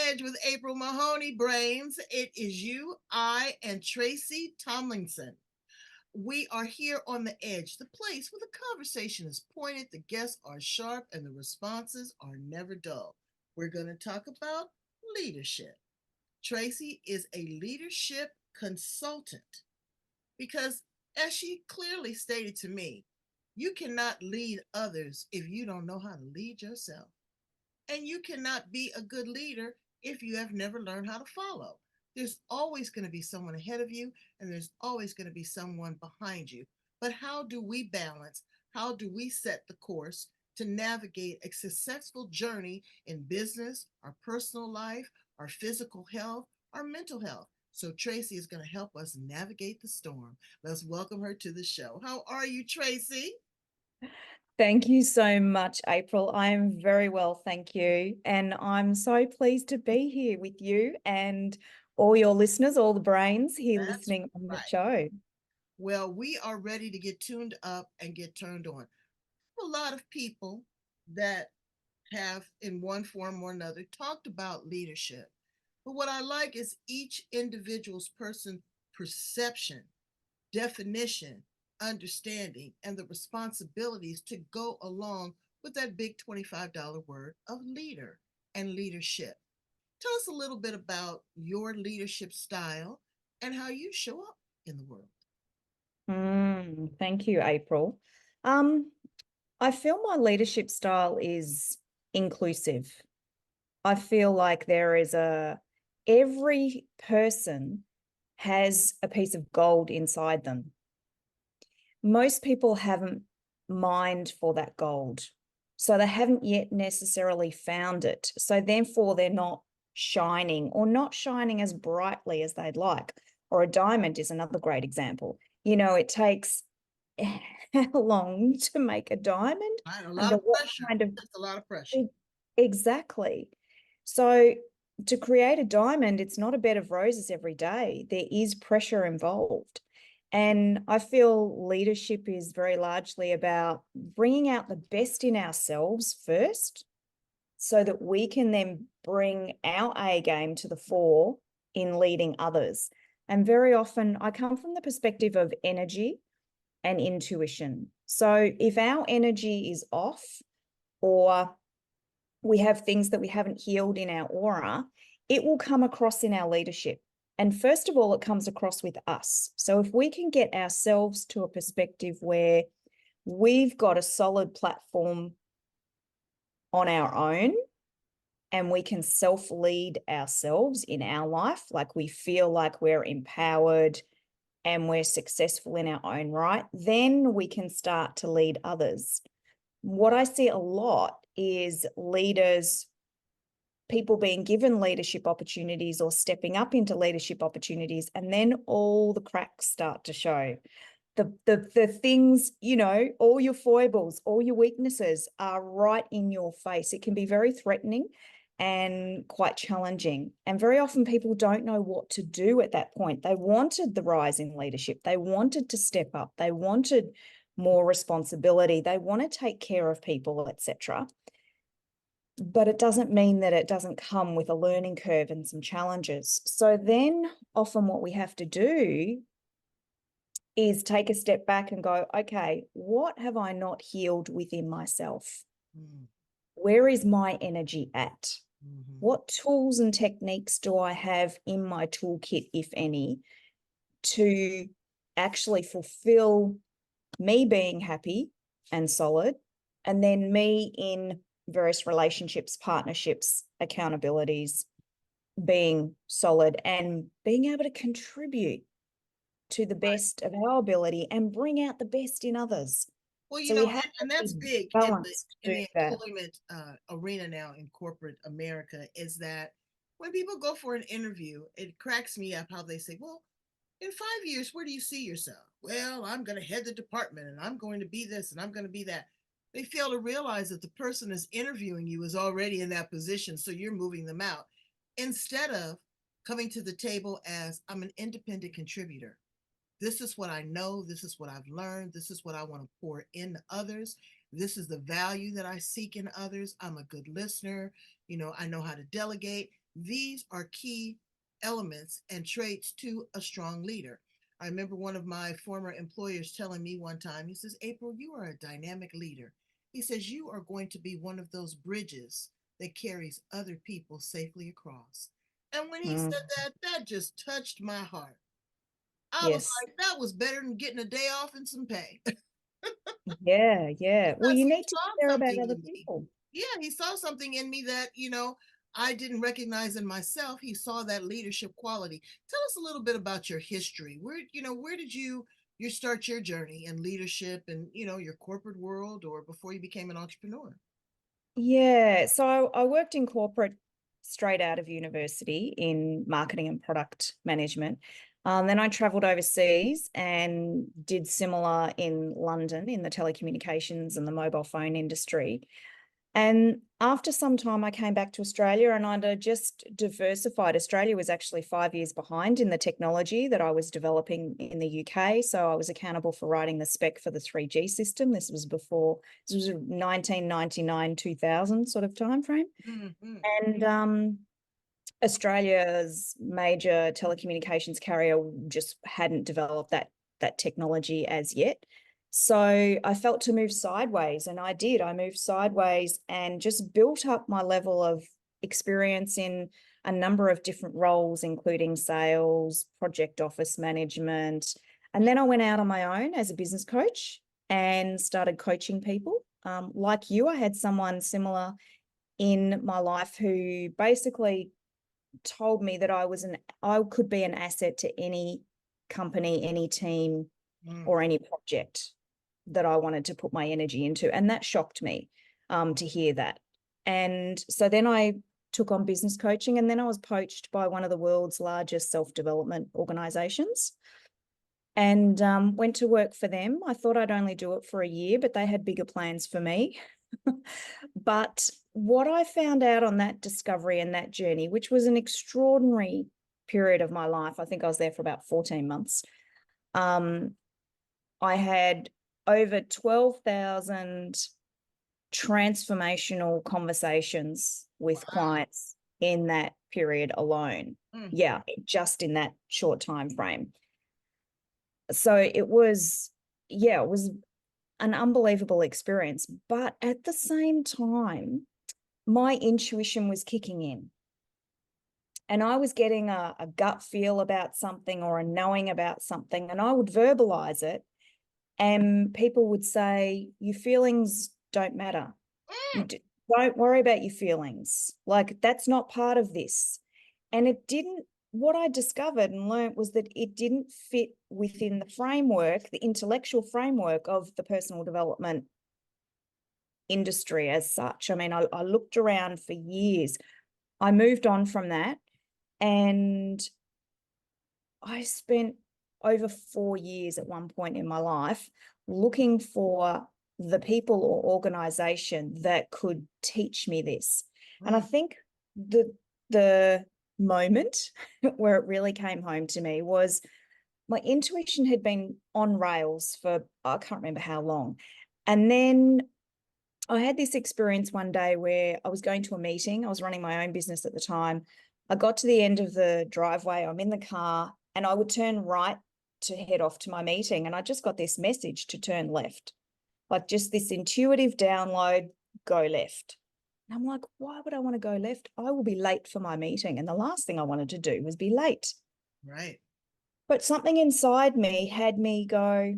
Edge with April Mahoney Brains. It is you, I, and Tracey Tomlinson. We are here on the edge, the place where the conversation is pointed, the guests are sharp, and the responses are never dull. We're going to talk about leadership. Tracey is a leadership consultant because, as she clearly stated to me, you cannot lead others if you don't know how to lead yourself. And you cannot be a good leader if you have never learned how to follow. There's always going to be someone ahead of you, and there's always going to be someone behind you. But how do we balance? How do we set the course to navigate a successful journey in business, our personal life, our physical health, our mental health? So Tracey is going to help us navigate the storm. Let's welcome her to the show. How are you, Tracey? Thank you so much, April. I am very well, thank you. And I'm so pleased to be here with you and all your listeners, all the brains here That's listening on the right. show. Well, we are ready to get tuned up and get turned on. A lot of people that have, in one form or another, talked about leadership. But what I like is each individual's person perception, definition, understanding, and the responsibilities to go along with that big $25 word of leader and leadership. Tell us a little bit about your leadership style and how you show up in the world. Thank you, April. Um, I feel my leadership style is inclusive. I feel like every person has a piece of gold inside them. Most people haven't mined for that gold. So they haven't yet necessarily found it. So therefore, they're not shining or not shining as brightly as they'd like. Or a diamond is another great example. It takes how long to make a diamond? Right, a lot Under of what pressure. kind of That's a lot of pressure. exactly. So to create a diamond, it's not a bed of roses every day. There is pressure involved. And I feel leadership is very largely about bringing out the best in ourselves first so that we can then bring our A game to the fore in leading others. And very often I come from the perspective of energy and intuition. So if our energy is off or we have things that we haven't healed in our aura, it will come across in our leadership. And first of all, it comes across with us. So if we can get ourselves to a perspective where we've got a solid platform on our own and we can self-lead ourselves in our life, like we feel like we're empowered and we're successful in our own right, then we can start to lead others. What I see a lot is leaders, people being given leadership opportunities or stepping up into leadership opportunities, and then all the cracks start to show. The things, all your foibles, all your weaknesses are right in your face. It can be very threatening and quite challenging. And very often people don't know what to do at that point. They wanted the rise in leadership. They wanted to step up. They wanted more responsibility. They want to take care of people, etc. But it doesn't mean that it doesn't come with a learning curve and some challenges. So then often what we have to do is take a step back and go, okay, what have I not healed within myself? Mm. Where is my energy at? Mm-hmm. What tools and techniques do I have in my toolkit, if any, to actually fulfill me being happy and solid, and then me in various relationships, partnerships, accountabilities, being solid and being able to contribute to the Right. best of our ability and bring out the best in others. Well, So we have to and that's be big balanced in to do the that. employment arena now in corporate America is that when people go for an interview, it cracks me up how they say, "Well, in 5 years, where do you see yourself?" Well, I'm going to head the department, and I'm going to be this, and I'm going to be that. They fail to realize that the person that's interviewing you is already in that position, so you're moving them out instead of coming to the table as I'm an independent contributor. This is what I know. This is what I've learned. This is what I want to pour into others. This is the value that I seek in others. I'm a good listener. I know how to delegate. These are key elements and traits to a strong leader. I remember one of my former employers telling me one time, he says, April, you are a dynamic leader. He says, you are going to be one of those bridges that carries other people safely across. And when he Mm, said that, that just touched my heart. I was yes. like, that was better than getting a day off and some pay. Yeah, yeah. Well, Because you he need to saw care about something other in me. people. Yeah, he saw something in me that, I didn't recognize in myself. He saw that leadership quality. Tell us a little bit about your history. Where did you start your journey in leadership and, your corporate world or before you became an entrepreneur? Yeah, so I worked in corporate straight out of university in marketing and product management. Then I traveled overseas and did similar in London in the telecommunications and the mobile phone industry. And after some time, I came back to Australia and I'd just diversified. Australia was actually 5 years behind in the technology that I was developing in the UK. So I was accountable for writing the spec for the 3G system. This was 1999, 2000 sort of time frame. Mm-hmm. And Australia's major telecommunications carrier just hadn't developed that technology as yet. So I felt to move sideways, and I did. I moved sideways and just built up my level of experience in a number of different roles, including sales, project office management. And then I went out on my own as a business coach and started coaching people. Like you, I had someone similar in my life who basically told me that I could be an asset to any company, any team, Mm. or any project that I wanted to put my energy into. And that shocked me to hear that. And so then I took on business coaching, and then I was poached by one of the world's largest self-development organizations and went to work for them. I thought I'd only do it for a year, but they had bigger plans for me. But what I found out on that discovery and that journey, which was an extraordinary period of my life, I think I was there for about 14 months. I had over 12,000 transformational conversations with clients in that period alone. Mm. Yeah, just in that short time frame. So it was an unbelievable experience. But at the same time, my intuition was kicking in. And I was getting a gut feel about something or a knowing about something, and I would verbalize it. And people would say, your feelings don't matter. Mm. Don't worry about your feelings. Like, that's not part of this. And it didn't, what I discovered and learned was that it didn't fit within the framework, the intellectual framework of the personal development industry as such. I mean, I looked around for years. I moved on from that, and I spent over 4 years at one point in my life looking for the people or organization that could teach me this. And I Mm. think the moment where it really came home to me was my intuition had been on rails for, I can't remember how long. And then I had this experience one day where I was going to a meeting. I was running my own business at the time. I got to the end of the driveway. I'm in the car and I would turn right to head off to my meeting. And I just got this message to turn left, like just this intuitive download, go left. And I'm like, why would I want to go left? I will be late for my meeting. And the last thing I wanted to do was be late. Right. But something inside me had me go,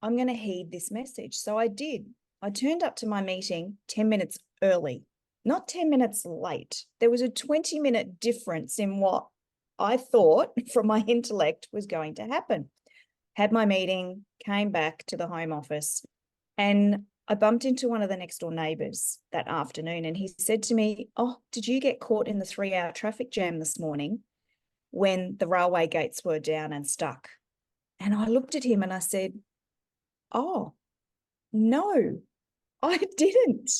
I'm going to heed this message. So I did. I turned up to my meeting 10 minutes early, not 10 minutes late. There was a 20-minute difference in what I thought from my intellect was going to happen. Had my meeting, came back to the home office, and I bumped into one of the next door neighbours that afternoon. And he said to me, oh, did you get caught in the 3-hour traffic jam this morning when the railway gates were down and stuck? And I looked at him and I said, oh, no, I didn't.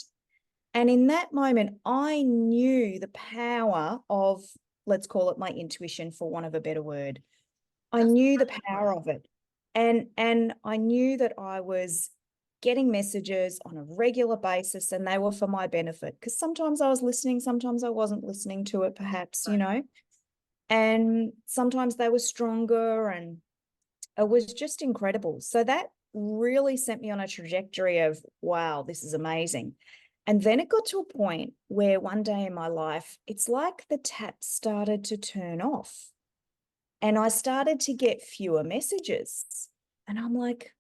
And in that moment, I knew the power of, let's call it my intuition for want of a better word. I That's knew the a great power word. of it. And I knew that I was getting messages on a regular basis, and they were for my benefit, because sometimes I was listening, sometimes I wasn't listening to it, perhaps, you know, and sometimes they were stronger, and it was just incredible. So that really sent me on a trajectory of, wow, this is amazing. And then it got to a point where one day in my life, it's like the tap started to turn off, and I started to get fewer messages. And I'm like,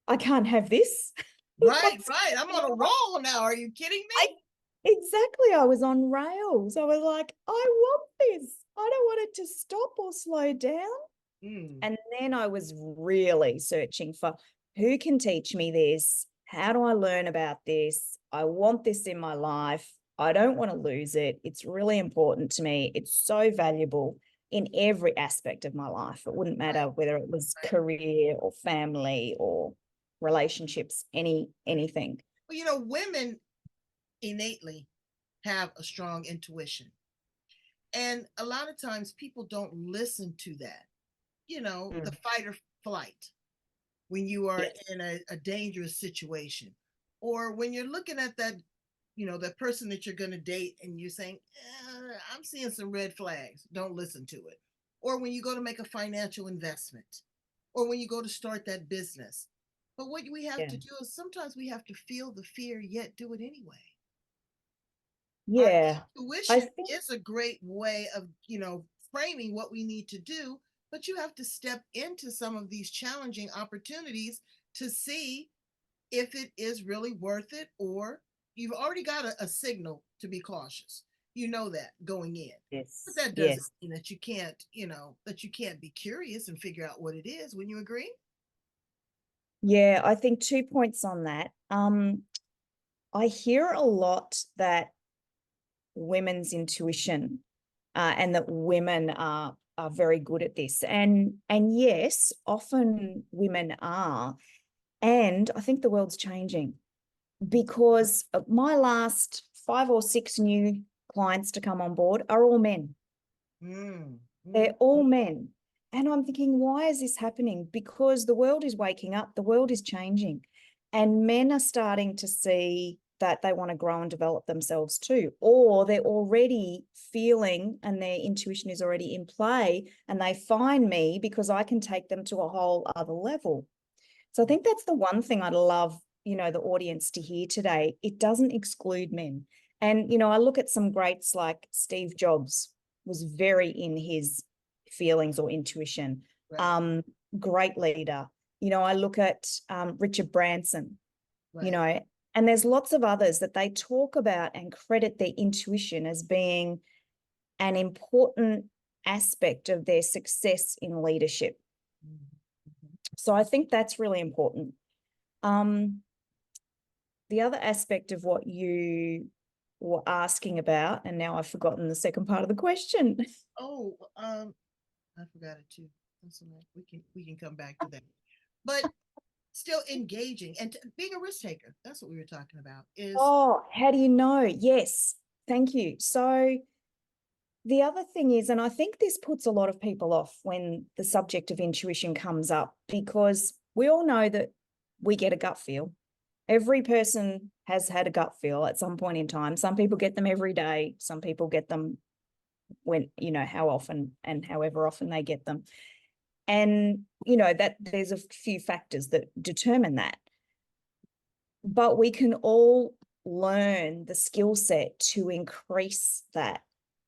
I can't have this. Right, right. I'm on a roll now. Are you kidding me? Exactly. I was on rails. I was like, I want this. I don't want it to stop or slow down. And then I was really searching for who can teach me this? How do I learn about this? I want this in my life. I don't want to lose it. It's really important to me. It's so valuable in every aspect of my life. It wouldn't matter whether it was career or family or relationships, anything. Well, you know, women innately have a strong intuition. And a lot of times people don't listen to that. You know, the fight or flight when you are Yes. in a dangerous situation, or when you're looking at that, you know, that person that you're going to date and you're saying, I'm seeing some red flags, don't listen to it. Or when you go to make a financial investment, or when you go to start that business. But what we have to do is sometimes we have to feel the fear, yet do it anyway. Our Yeah. I intuition think, is a great way of, you know, framing what we need to do, but you have to step into some of these challenging opportunities to see if it is really worth it, or you've already got a signal to be cautious. You know that going in. But yes, that doesn't yes. mean that you can't, you know, that you can't be curious and figure out what it is. Wouldn't you agree? Yeah, I think 2 points on that. I hear a lot that women's intuition, and that women are very good at this. And yes, often women are. And I think the world's changing, because my last 5 or 6 new clients to come on board are all men. Mm, They're all men. And I'm thinking, why is this happening? Because the world is waking up, the world is changing, and men are starting to see that they want to grow and develop themselves too, or they're already feeling and their intuition is already in play, and they find me because I can take them to a whole other level. So I think that's the one thing I'd love, you know, the audience to hear today. It doesn't exclude men. And, you know, I look at some greats like Steve Jobs was very in his feelings or intuition. right, Great leader. You know, I look at Richard Branson, you right. know, and there's lots of others that they talk about and credit their intuition as being an important aspect of their success in leadership. So I think that's really important. Um, the other aspect of what you were asking about, and now I've forgotten the second part of the question. Oh, I forgot it too. That's all right. We can come back to that. But still engaging and being a risk taker. That's what we were talking about. Is Oh, how do you know? Yes, thank you. So the other thing is, and I think this puts a lot of people off when the subject of intuition comes up, because we all know that we get a gut feel. Every person has had a gut feel at some point in time. Some people get them every day. Some people get them when, you know, how often and however often they get them. And, you know, that there's a few factors that determine that. But we can all learn the skill set to increase that,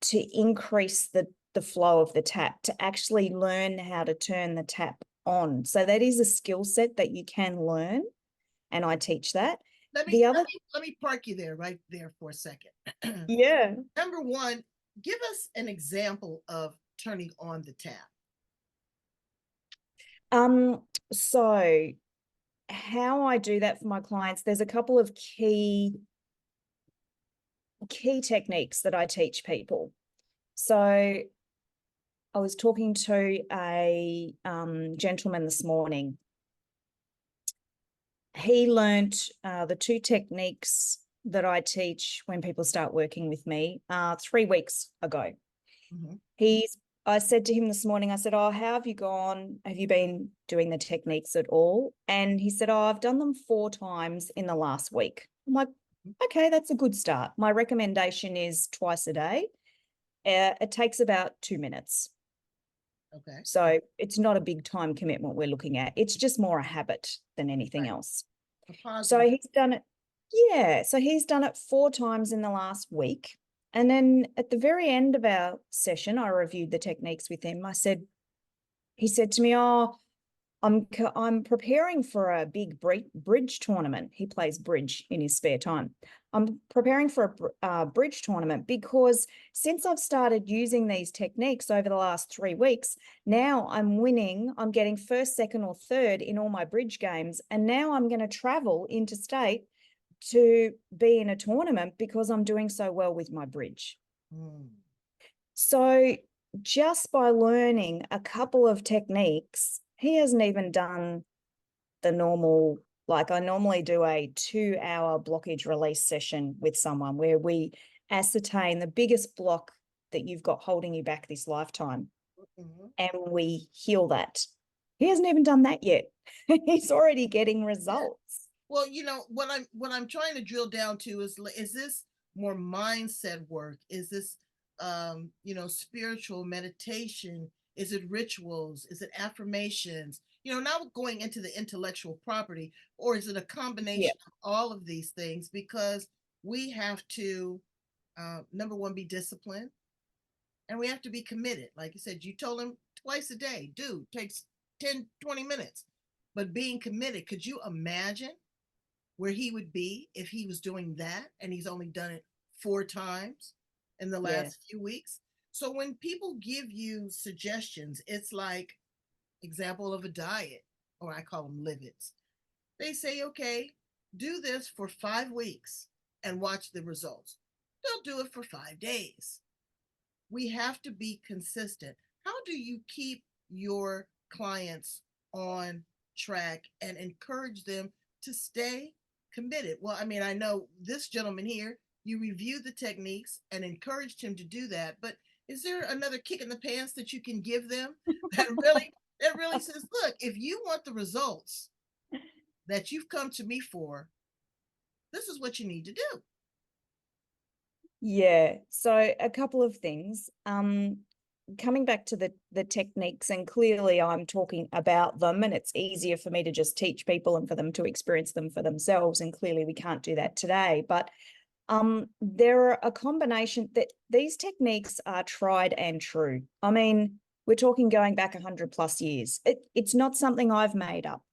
to increase the flow of the tap, to actually learn how to turn the tap on. So that is a skill set that you can learn, and I teach that. let me The let other, me let me park you there right there for a second. yeah. Number one, give us an example of turning on the tap. Um, so how I do that for my clients, there's a couple of key techniques that I teach people. So I was talking to a gentleman this morning. He learned the two techniques that I teach when people start working with me 3 weeks ago. Mhm. He's I said to him this morning, I said, "Oh, how have you gone? Have you been doing the techniques at all?" And he said, "Oh, I've done them 4 times in the last week." I'm like, okay, that's a good start. My recommendation is twice a day. It takes about 2 minutes. Okay. So it's not a big time commitment we're looking at. It's just more a habit than anything Right. else. A So positive. he's done it. Yeah. So he's done it 4 times in the last week. And then at the very end of our session, I reviewed the techniques with him. He said to me, "Oh, I'm preparing for a big bridge tournament." He plays bridge in his spare time. "I'm preparing for a bridge tournament because since I've started using these techniques over the last 3 weeks, now I'm winning. I'm getting first, second, or third in all my bridge games. And now I'm going to travel interstate to be in a tournament because I'm doing so well with my bridge." Mm. So just by learning a couple of techniques, he hasn't even done the normal, like I normally do a 2-hour blockage release session with someone where we ascertain the biggest block that you've got holding you back this lifetime Mhm. and we heal that. He hasn't even done that yet. He's already getting Yeah. results. Well, what I'm trying to drill down to is this more mindset work? Is this spiritual meditation? Is it rituals? Is it affirmations? Now going into the intellectual property, or is it a Yeah. combination of all of these things? Because we have to, number one, be disciplined, and we have to be committed. Like you said, you told him twice a day, dude, takes 10, 20 minutes. But being committed, could you imagine where he would be if he was doing that and he's only done it 4 times in the Yeah. last few weeks? So when people give you suggestions, it's like example of a diet, or I call them livids. They say, okay, do this for 5 weeks and watch the results. They'll do it for 5 days. We have to be consistent. How do you keep your clients on track and encourage them to stay committed? Well, I mean, I know this gentleman here, you reviewed the techniques and encouraged him to do that, but is there another kick in the pants that you can give them that really says, look, if you want the results that you've come to me for, this is what you need to do? Yeah. So a couple of things. Coming back to the techniques, and clearly I'm talking about them, and it's easier for me to just teach people and for them to experience them for themselves. And clearly we can't do that today. But there are a combination that these techniques are tried and true. I mean, we're talking going back 100+ years. It's not something I've made up.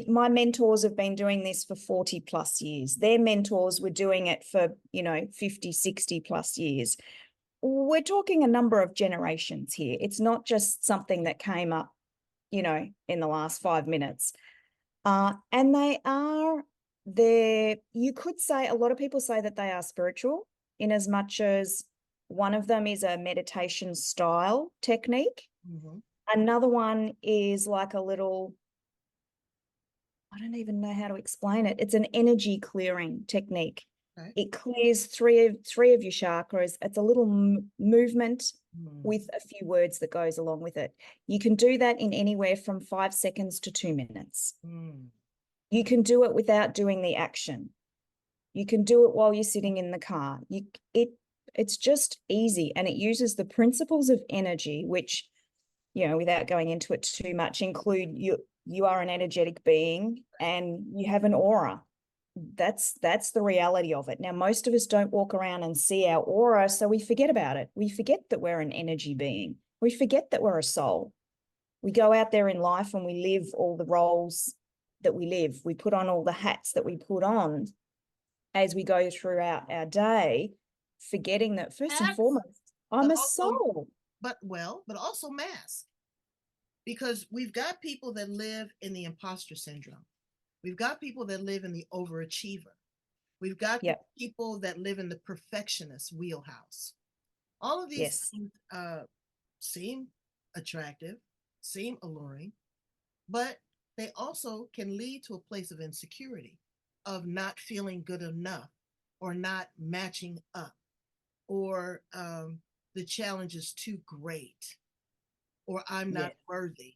My mentors have been doing this for 40+ years. Their mentors were doing it for, 50, 60+ years. We're talking a number of generations here. It's not just something that came up, in the last 5 minutes. And you could say, a lot of people say that they are spiritual, in as much as one of them is a meditation style technique. Mm-hmm. Another one is like a little, I don't even know how to explain it. It's an energy clearing technique. Okay. It clears three of your chakras. It's a little movement Mm. with a few words that goes along with it. You can do that in anywhere from 5 seconds to 2 minutes. Mm. You can do it without doing the action. You can do it while you're sitting in the car. It's just easy, and it uses the principles of energy, which, without going into it too much, include you are an energetic being and you have an aura. That's the reality of it. Now, most of us don't walk around and see our aura, so we forget about it. We forget that we're an energy being. We forget that we're a soul. We go out there in life and we live all the roles that we live. We put on all the hats that we put on as we go throughout our day, forgetting that first and Hats, foremost, I'm but a also, soul. but also mask, because we've got people that live in the imposter syndrome. We've got people that live in the overachiever. We've got Yep. people that live in the perfectionist wheelhouse. All of these Yes. things seem attractive, seem alluring, but they also can lead to a place of insecurity, of not feeling good enough, or not matching up, or the challenge is too great. or I'm Yeah. not worthy.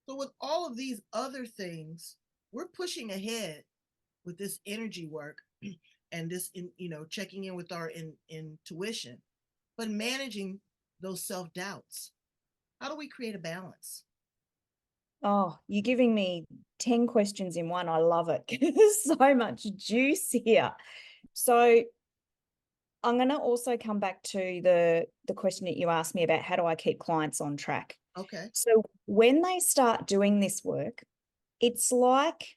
So with all of these other things, we're pushing ahead with this energy work and this, checking in with our intuition, but managing those self doubts. How do we create a balance? Oh, you're giving me 10 questions in one. I love it. There's so much juice here. So I'm going to also come back to the question that you asked me about how do I keep clients on track? Okay. So when they start doing this work, it's like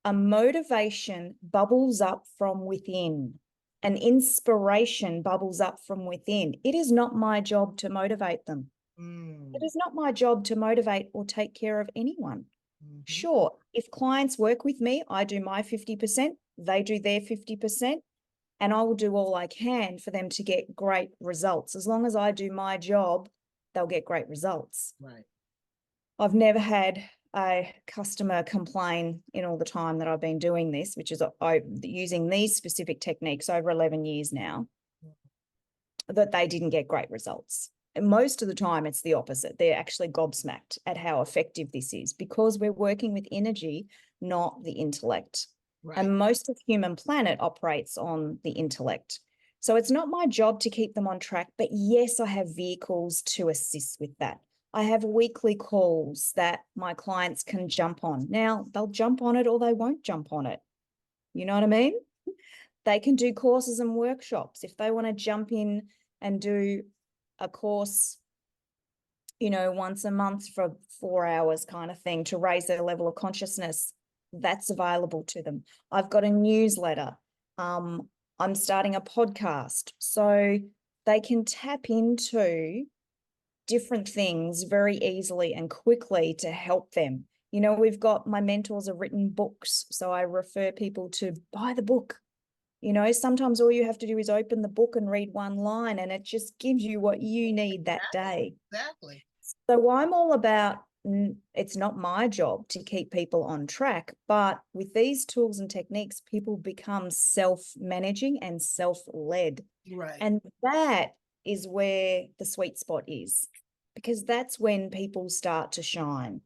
a motivation bubbles up from within. An inspiration bubbles up from within. It is not my job to motivate them. It Mm. is not my job to motivate or take care of anyone. Mm-hmm. Sure, if clients work with me, I do my 50%, they do their 50%, and I will do all I can for them to get great results. As long as I do my job, they'll get great results. Right. I've never had a customer complain in all the time that I've been doing this, which is using these specific techniques over 11 years now, that they didn't get great results. And most of the time, it's the opposite. They're actually gobsmacked at how effective this is because we're working with energy, not the intellect. Right. And most of human planet operates on the intellect. So it's not my job to keep them on track, but yes, I have vehicles to assist with that. I have weekly calls that my clients can jump on. Now, they'll jump on it or they won't jump on it. You know what I mean? They can do courses and workshops. If they want to jump in and do a course, once a month for 4 hours kind of thing to raise their level of consciousness, that's available to them. I've got a newsletter. I'm starting a podcast. So they can tap into different things very easily and quickly to help them. We've got my mentors have written books. So I refer people to buy the book. Sometimes all you have to do is open the book and read one line, and it just gives you what you need that day. Exactly. So I'm all about, it's not my job to keep people on track, but with these tools and techniques, people become self-managing and self-led. Right. And that is where the sweet spot is, because that's when people start to shine.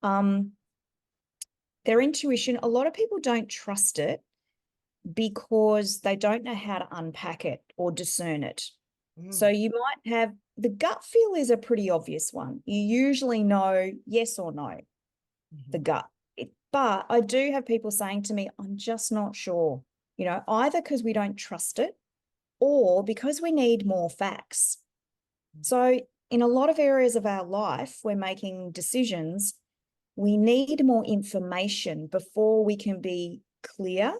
Their intuition, a lot of people don't trust it because they don't know how to unpack it or discern it. So Mm. you might have the gut feel is a pretty obvious one. You usually know yes or no, the Mm-hmm. gut. But I do have people saying to me, I'm just not sure, either because we don't trust it or because we need more facts. So in a lot of areas of our life, we're making decisions. We need more information before we can be clear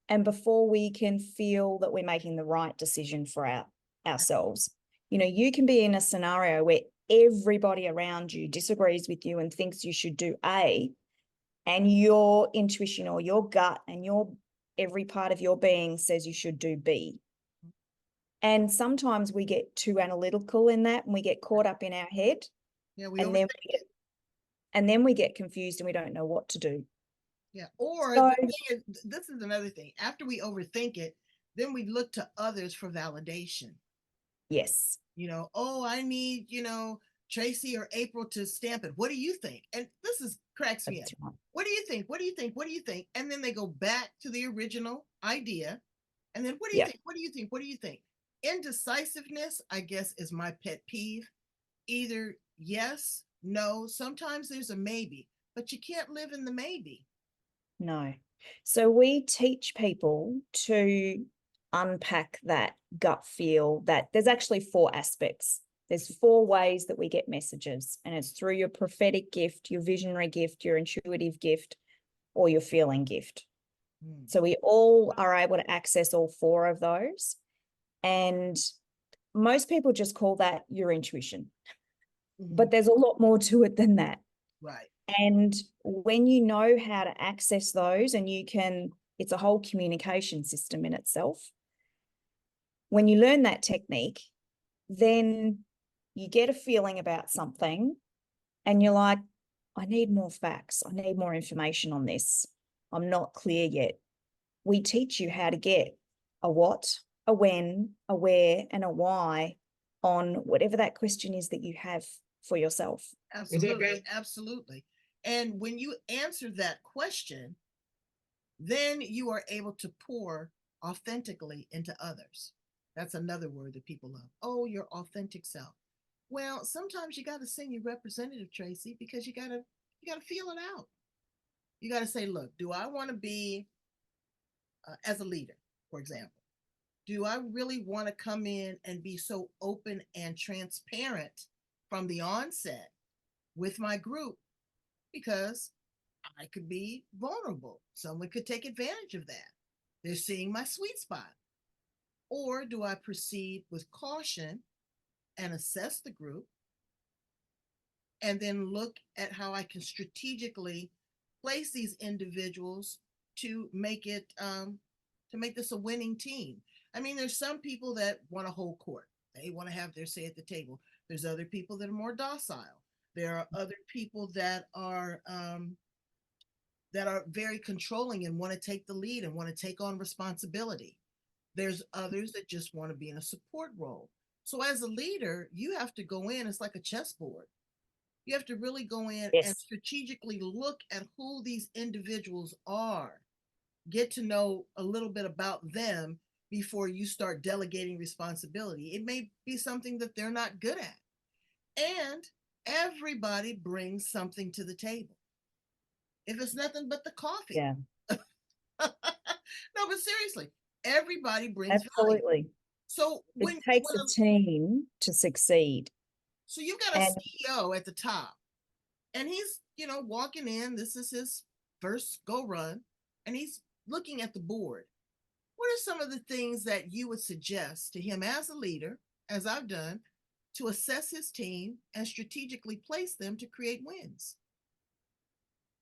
and before we can feel that we're making the right decision for ourselves. You can be in a scenario where everybody around you disagrees with you and thinks you should do A, and your intuition or your gut and every part of your being says you should do B. And sometimes we get too analytical in that and we get caught up in our head. Yeah, we and overthink then it. and then we get confused and we don't know what to do. Yeah. Or So the thing is, this is another thing. After we overthink it, then we look to others for validation. yes, Oh, I need, Tracy or April to stamp it. What do you think? And this is cracks me up. that's right. What do you think? What do you think? What do you think? And then they go back to the original idea. And then what do you Yeah, think? What do you think? What do you think? Indecisiveness, I guess, is my pet peeve. Either yes, no, sometimes there's a maybe, but you can't live in the maybe. no. So we teach people to unpack that gut feel. That there's actually 4 aspects. There's 4 ways that we get messages, and it's through your prophetic gift, your visionary gift, your intuitive gift, or your feeling gift. Mm. So we all are able to access all 4 of those. And most people just call that your intuition, Mm-hmm. but there's a lot more to it than that. Right. And when you know how to access those, and it's a whole communication system in itself. When you learn that technique, then you get a feeling about something and you're like, I need more facts. I need more information on this. I'm not clear yet. We teach you how to get a what, a when, a where, and a why on whatever that question is that you have. for yourself? Absolutely. Absolutely. And when you answer that question, then you are able to pour authentically into others. That's another word that people love. Oh, your authentic self. Well, sometimes you got to send your representative, Tracey, because you got to feel it out. You got to say, look, do I want to be as a leader, for example? Do I really want to come in and be so open and transparent from the onset with my group? Because I could be vulnerable. Someone could take advantage of that. They're seeing my sweet spot. Or do I proceed with caution and assess the group and then look at how I can strategically place these individuals to make this a winning team? I mean, there's some people that want to hold court. They want to have their say at the table. There's other people that are more docile. There are other people that are very controlling and want to take the lead and want to take on responsibility. There's others that just want to be in a support role. So as a leader, you have to go in, it's like a chessboard. You have to really go in and Yes. strategically look at who these individuals are, get to know a little bit about them before you start delegating responsibility. It may be something that they're not good at. And everybody brings something to the table. If it's nothing but the coffee. Yeah, No, but seriously, everybody brings value. absolutely. So It takes a team to succeed. so you got a And CEO at the top, and he's walking in. This is his first go run, and he's looking at the board. What are some of the things that you would suggest to him as a leader, as I've done, to assess his team and strategically place them to create wins?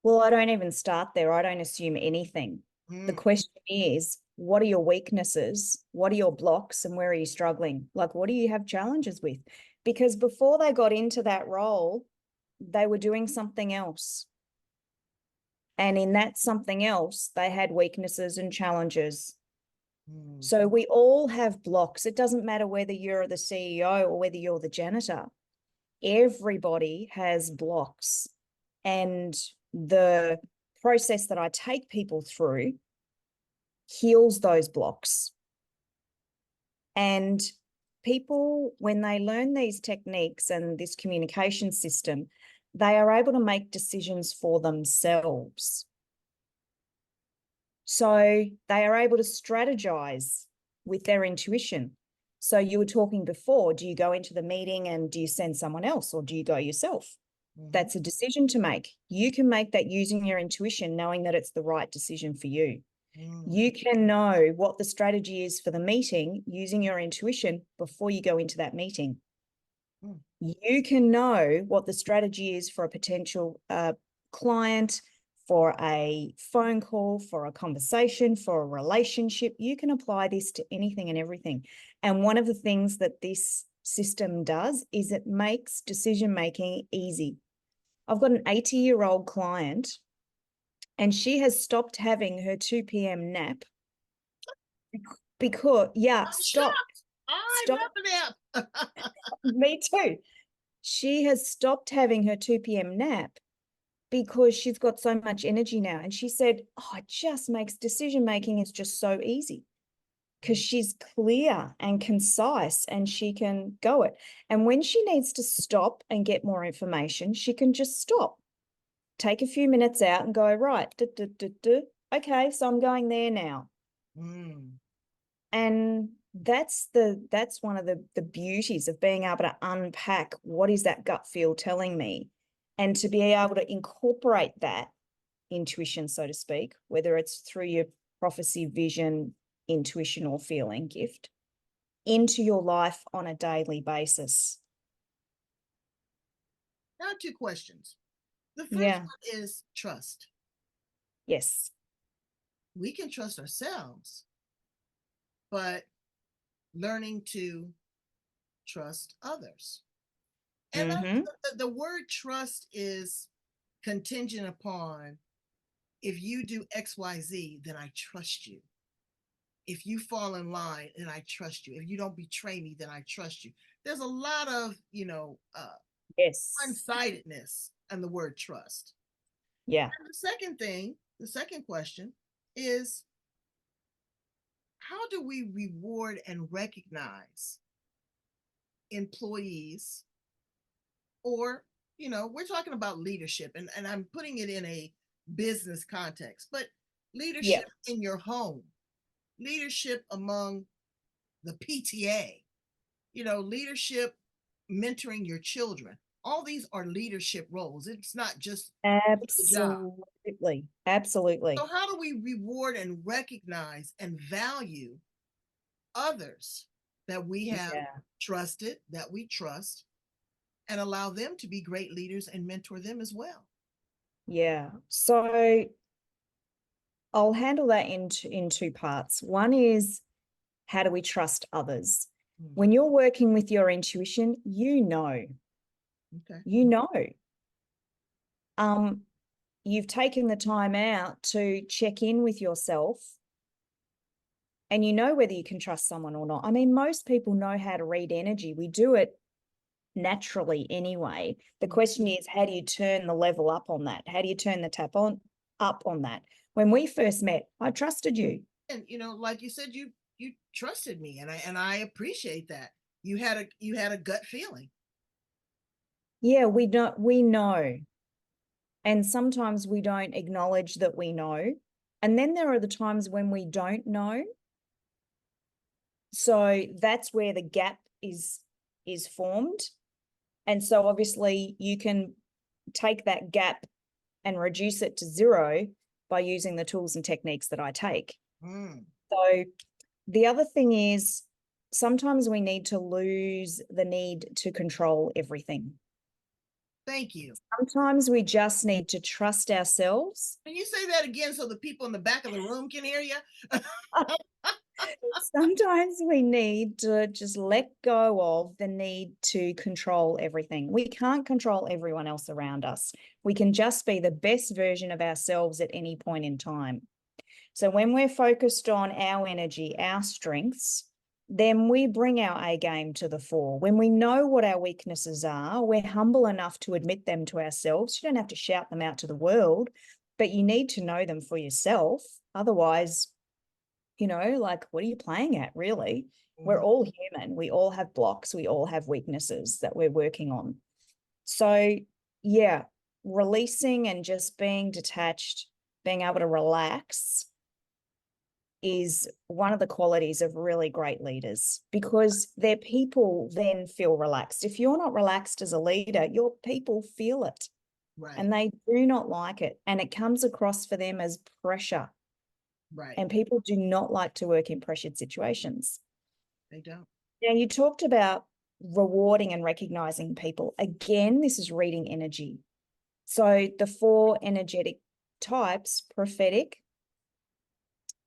well, I don't even start there. I don't assume anything. The Mm, question is, what are your weaknesses? What are your blocks? And where are you struggling? Like, what do you have challenges with? Because before they got into that role, they were doing something else. And in that something else, they had weaknesses and challenges. mm, So we all have blocks. It doesn't matter whether you're the CEO or whether you're the janitor. Everybody has blocks. And the process that I take people through heals those blocks. And people, when they learn these techniques and this communication system, they are able to make decisions for themselves. So they are able to strategize with their intuition. So you were talking before, do you go into the meeting and do you send someone else or do you go yourself? mm-hmm. That's a decision to make. You can make that using your intuition, knowing that it's the right decision for you. You can know what the strategy is for the meeting using your intuition before you go into that meeting. You can know what the strategy is for a potential client, for a phone call, for a conversation, for a relationship. You can apply this to anything and everything. And one of the things that this system does is it makes decision-making easy. I've got an 80-year-old client and she has stopped having her 2 p.m. nap because, I'm shocked. I stop. love a nap. Me too. She has stopped having her 2 p.m. nap because she's got so much energy now. And she said, oh, it just makes decision making is just so easy because she's clear and concise and she can go it. And when she needs to stop and get more information, she can just stop, take a few minutes out and go, right, okay, so I'm going there now. And that's one of the beauties of being able to unpack what is that gut feel telling me, and to be able to incorporate that intuition, so to speak, whether it's through your prophecy, vision, intuition, or feeling gift, into your life on a daily basis. Now, 2 questions. The first one is trust. Yes. We can trust ourselves, but learning to trust others. And the word trust is contingent upon, if you do XYZ, then I trust you. If you fall in line, then I trust you. If you don't betray me, then I trust you. There's a lot of, Yes. one-sidedness and the word trust. Yeah. And the second question is, how do we reward and recognize employees, or, we're talking about leadership, and I'm putting it in a business context, but Yeah. leadership in your home, leadership among the PTA, leadership mentoring your children. All these are leadership roles. It's not just the job. Absolutely. Absolutely. So, how do we reward and recognize and value others that we have Yeah. trusted, that we trust, and allow them to be great leaders and mentor them as well? Yeah. So I'll handle that in two parts. One is, how do we trust others? Hmm. When you're working with your intuition, Okay. you know. You've taken the time out to check in with yourself, and you know whether you can trust someone or not. I mean, most people know how to read energy. We do it naturally anyway. The question is, how do you turn the level up on that? How do you turn the tap on up on that? When we first met, I trusted you. And like you said, you trusted me, and I appreciate that. You had a gut feeling. Yeah, we know. And sometimes we don't acknowledge that we know. And then there are the times when we don't know. So that's where the gap is formed. And so obviously you can take that gap and reduce it to zero by using the tools and techniques that I take. Mm. So the other thing is, sometimes we need to lose the need to control everything. Thank you. Sometimes we just need to trust ourselves. Can you say that again so the people in the back of the room can hear you? Sometimes we need to just let go of the need to control everything. We can't control everyone else around us. We can just be the best version of ourselves at any point in time. So when we're focused on our energy, our strengths, then we bring our A game to the fore. When we know what our weaknesses are, we're humble enough to admit them to ourselves. You don't have to shout them out to the world, but you need to know them for yourself. Otherwise, like, what are you playing at, really? We're all human. We all have blocks. We all have weaknesses that we're working on. So, yeah, releasing and just being detached, being able to relax is one of the qualities of really great leaders, because their people then feel relaxed. If you're not relaxed as a leader, your people feel it. Right. And they do not like it. And it comes across for them as pressure. Right. And people do not like to work in pressured situations. They don't. Now, you talked about rewarding and recognizing people. Again, this is reading energy. So the 4 energetic types: prophetic,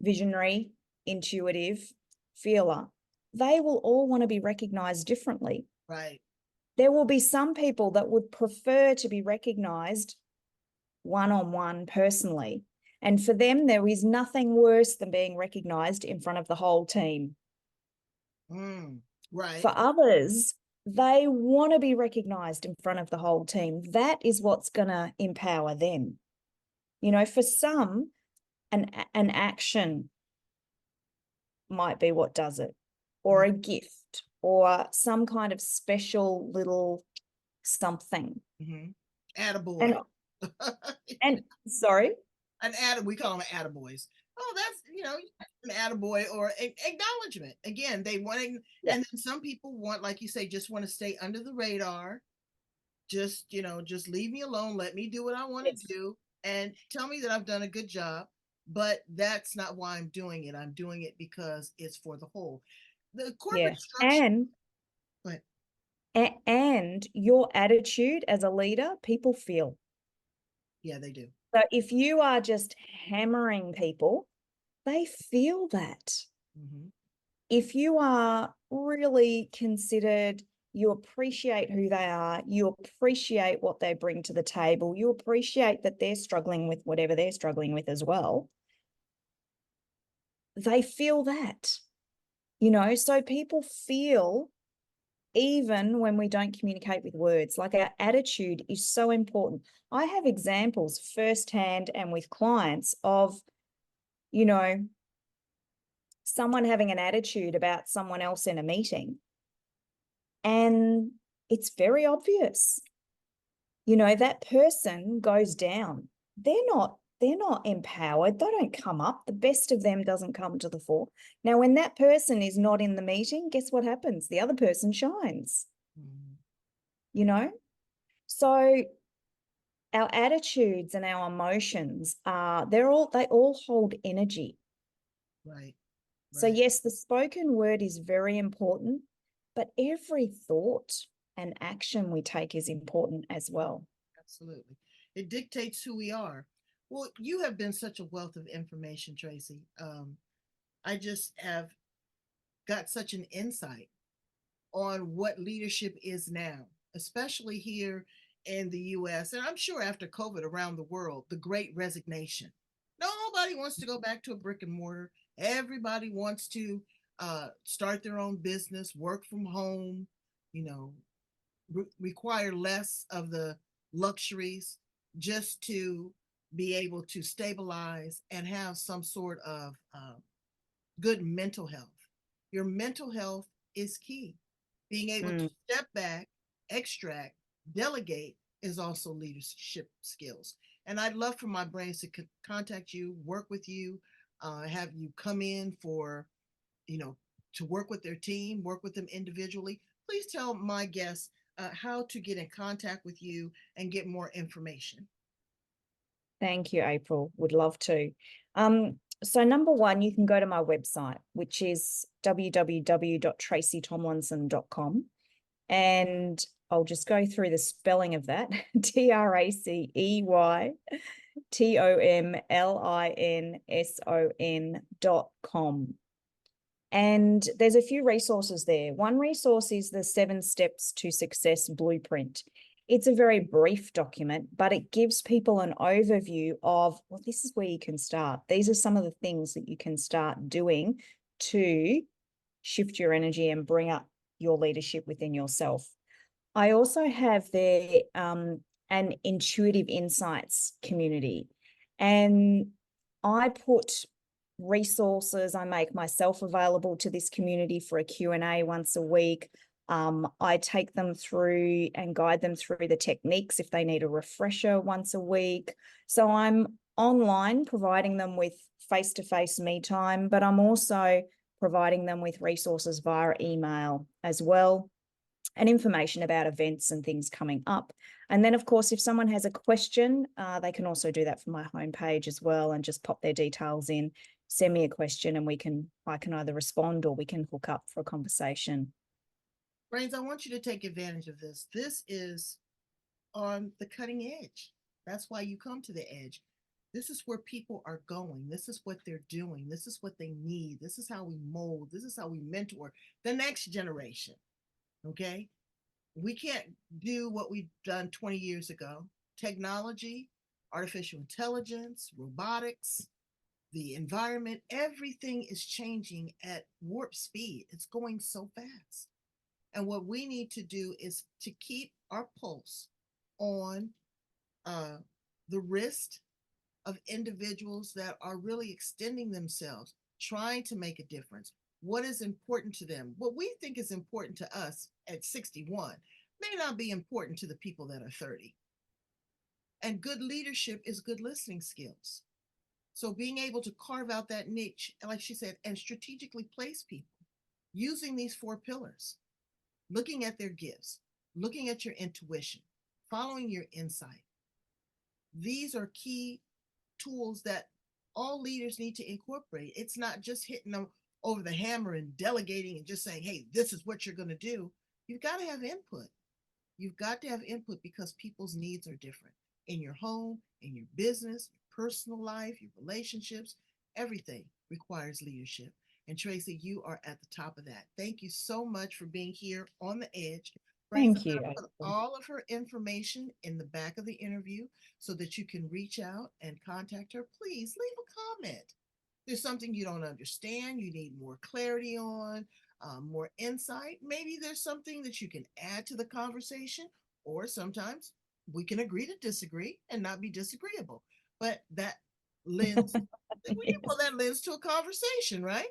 visionary, intuitive, feeler. They will all want to be recognized differently. Right. There will be some people that would prefer to be recognized one-on-one personally. And for them, there is nothing worse than being recognized in front of the whole team. Right. For others, they want to be recognized in front of the whole team. That is what's going to empower them. For some, an action might be what does it, or a gift, or some kind of special little something. Attaboy. And sorry? We call them attaboys. Oh, that's, an attaboy or acknowledgement. Again, they want to, Yeah. and then some people want, like you say, just want to stay under the radar. Just, just leave me alone. Let me do what I want to do and tell me that I've done a good job. But that's not why I'm doing it. I'm doing it because it's for the whole. The corporate structure. And your attitude as a leader, people feel. Yeah, they do. So if you are just hammering people, they feel that. If you are really considered, you appreciate who they are, you appreciate what they bring to the table, you appreciate that they're struggling with whatever they're struggling with as well, they feel that. So people feel even when we don't communicate with words. Like, our attitude is so important. I have examples firsthand and with clients of, you know, someone having an attitude about someone else in a meeting. And it's very obvious. That person goes down. They're not empowered. They don't come up. The best of them doesn't come to the fore. Now, when that person is not in the meeting, guess what happens? The other person shines. So our attitudes and our emotions they all hold energy. Right. So yes, the spoken word is very important, but every thought and action we take is important as well. Absolutely. It dictates who we are. Well, you have been such a wealth of information, Tracey. I just have got such an insight on what leadership is now, especially here in the US. And I'm sure after COVID around the world, the great resignation. Nobody wants to go back to a brick and mortar. Everybody wants to start their own business, work from home, you know, require less of the luxuries just to be able to stabilize and have some sort of good mental health. Your mental health is key. Being able to step back, extract, delegate is also leadership skills. And I'd love for my brains to contact you, work with you, have you come in for, to work with their team, work with them individually. Please tell my guests how to get in contact with you and get more information. Thank you, April. Would love to. So number one, you can go to my website, which is www.traceytomlinson.com. And I'll just go through the spelling of that. TRACEYTOMLINSON.com. And there's a few resources there. One resource is the 7 Steps to Success Blueprint. It's a very brief document, but it gives people an overview of, well, this is where you can start. These are some of the things that you can start doing to shift your energy and bring up your leadership within yourself. I also have there an intuitive insights community, and I put resources. I make myself available to this community for a Q&A once a week. I take them through and guide them through the techniques if they need a refresher once a week. So I'm online providing them with face-to-face me time, but I'm also providing them with resources via email as well, and information about events and things coming up. And then, of course, if someone has a question, they can also do that from my homepage as well, and just pop their details in, send me a question, and I can either respond or we can hook up for a conversation. Brains, I want you to take advantage of this. This is on the cutting edge. That's why you come to the edge. This is where people are going. This is what they're doing. This is what they need. This is how we mold. This is how we mentor the next generation. Okay? We can't do what we've done 20 years ago. Technology, artificial intelligence, robotics, the environment, everything is changing at warp speed. It's going so fast. And what we need to do is to keep our pulse on the wrist of individuals that are really extending themselves, trying to make a difference. What is important to them? What we think is important to us at 61 may not be important to the people that are 30. And good leadership is good listening skills. So being able to carve out that niche, like she said, and strategically place people using these 4 pillars, looking at their gifts, looking at your intuition, following your insight. These are key tools that all leaders need to incorporate. It's not just hitting them over the hammer and delegating and just saying, hey, this is what you're going to do. You've got to have input. You've got to have input because people's needs are different in your home, in your business, your personal life, your relationships. Everything requires leadership. And Tracey, you are at the top of that. Thank you so much for being here on the edge. Thank you. Put all of her information in the back of the interview so that you can reach out and contact her. Please leave a comment. There's something you don't understand, you need more clarity on, more insight. Maybe there's something that you can add to the conversation, or sometimes we can agree to disagree and not be disagreeable. But that lends, well, that lends to a conversation, right?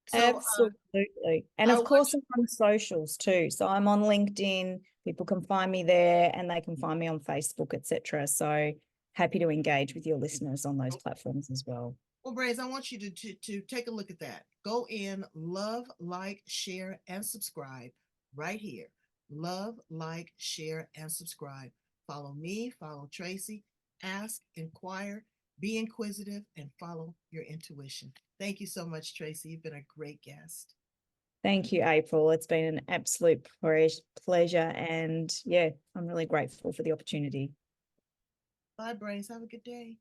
So Absolutely. And I of want course, you, I'm on socials too. So I'm on LinkedIn. People can find me there and they can find me on Facebook, etc. So happy to engage with your listeners on those platforms as well. well, Brains, I want you to take a look at that. Go in, love, like, share, and subscribe right here. Love, like, share, and subscribe. Follow me, follow Tracey, ask, inquire, be inquisitive, and follow your intuition. Thank you so much, Tracey. You've been a great guest. Thank you, April. It's been an absolute pleasure. And yeah, I'm really grateful for the opportunity. Bye, Brains. Have a good day.